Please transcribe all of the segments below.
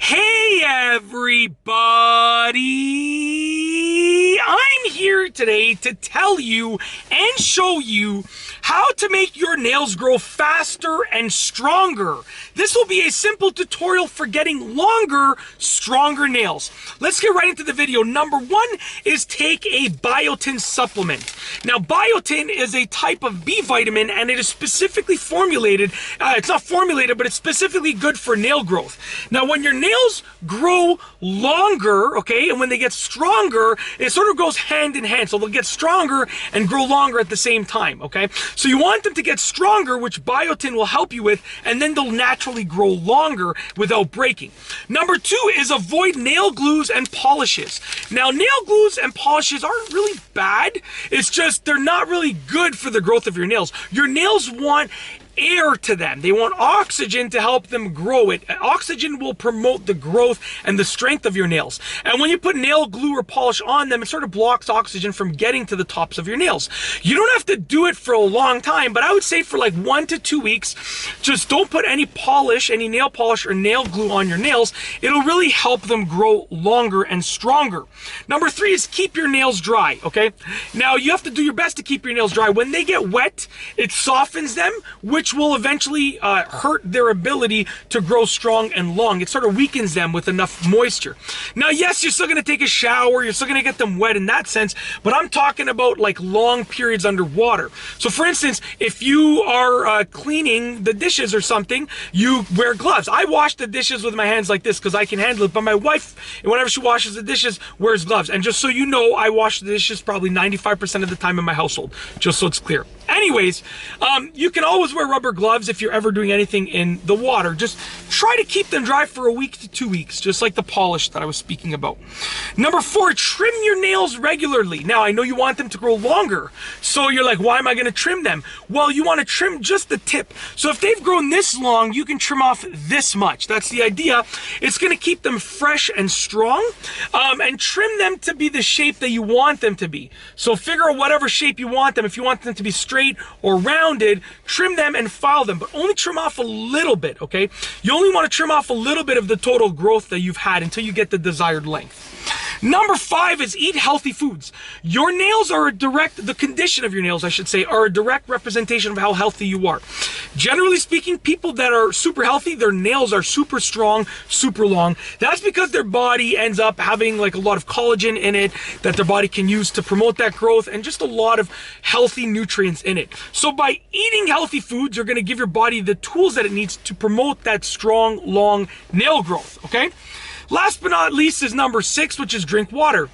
Hey everybody! I'm here today to tell you and show you how to make your nails grow faster and stronger. This will be a simple tutorial for getting longer, stronger nails. Let's get right into the video. Number one is take a biotin supplement. Now, biotin is a type of B vitamin and it is specifically formulated, it's not formulated, but it's specifically good for nail growth. Now, when your nails grow longer, okay, and when they get stronger, it sort of goes hand in hand. So they'll get stronger and grow longer at the same time, okay? So you want them to get stronger, which biotin will help you with, and then they'll naturally grow longer without breaking. Number two is avoid nail glues and polishes. Now, nail glues and polishes aren't really bad. It's just they're not really good for the growth of your nails. Your nails want air to them. They want oxygen to help them grow. Oxygen will promote the growth and the strength of your nails. And when you put nail glue or polish on them, it sort of blocks oxygen from getting to the tops of your nails. You don't have to do it for a long time, but I would say for like 1 to 2 weeks, just don't put any polish, any nail polish or nail glue on your nails. It'll really help them grow longer and stronger. Number three is keep your nails dry, okay? Now, you have to do your best to keep your nails dry. When they get wet, it softens them, which will eventually hurt their ability to grow strong and long. It sort of weakens them with enough moisture. Now, yes, you're still going to take a shower, you're still going to get them wet in that sense, but I'm talking about like long periods underwater. So for instance, if you are cleaning the dishes or something, you wear gloves. I wash the dishes with my hands like this because I can handle it, but my wife, whenever she washes the dishes, wears gloves. And just so you know, I wash the dishes probably 95% of the time in my household, just so it's clear. Anyways, you can always wear rubber gloves if you're ever doing anything in the water. Just try to keep them dry for 1 to 2 weeks, just like the polish that I was speaking about. Number four, trim your nails regularly. Now, I know you want them to grow longer, so you're like, why am I going to trim them? Well, you want to trim just the tip. So if they've grown this long, you can trim off this much. That's the idea. It's going to keep them fresh and strong, and trim them to be the shape that you want them to be. So figure out whatever shape you want them. If you want them to be straight or rounded, trim them and file them, but only trim off a little bit, okay? You only want to trim off a little bit of the total growth that you've had until you get the desired length. Number five is eat healthy foods. Your nails are the condition of your nails, I should say, are a direct representation of how healthy you are. Generally speaking, people that are super healthy, their nails are super strong, super long. That's because their body ends up having like a lot of collagen in it that their body can use to promote that growth and just a lot of healthy nutrients in it. So by eating healthy foods, you're going to give your body the tools that it needs to promote that strong, long nail growth, okay? Last but not least is number six, which is drink water.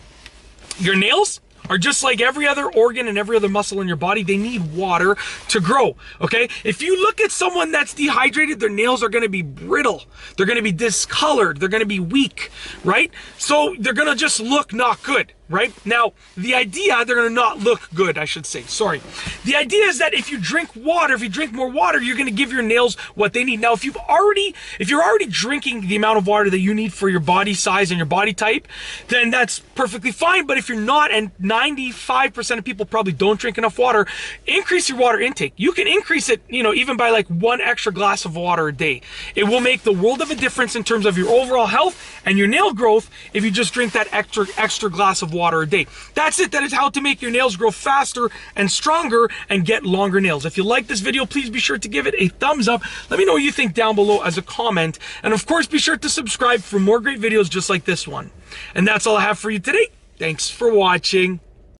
Your nails are just like every other organ and every other muscle in your body. They need water to grow, okay? If you look at someone that's dehydrated, their nails are going to be brittle. They're going to be discolored. They're going to be weak, right? So they're going to just look not good, right? Now, the idea, they're going to not look good, I should say. Sorry. The idea is that if you drink water, if you drink more water, you're going to give your nails what they need. Now, if you're already drinking the amount of water that you need for your body size and your body type, then that's perfectly fine. But if you're not, and 95% of people probably don't drink enough water, increase your water intake. You can increase it, even by like 1 extra glass of water a day. It will make the world of a difference in terms of your overall health and your nail growth if you just drink that extra glass of water a day. That's it. That is how to make your nails grow faster and stronger and get longer nails. If you like this video, please be sure to give it a thumbs up. Let me know what you think down below as a comment. And of course, be sure to subscribe for more great videos just like this one. And that's all I have for you today. Thanks for watching.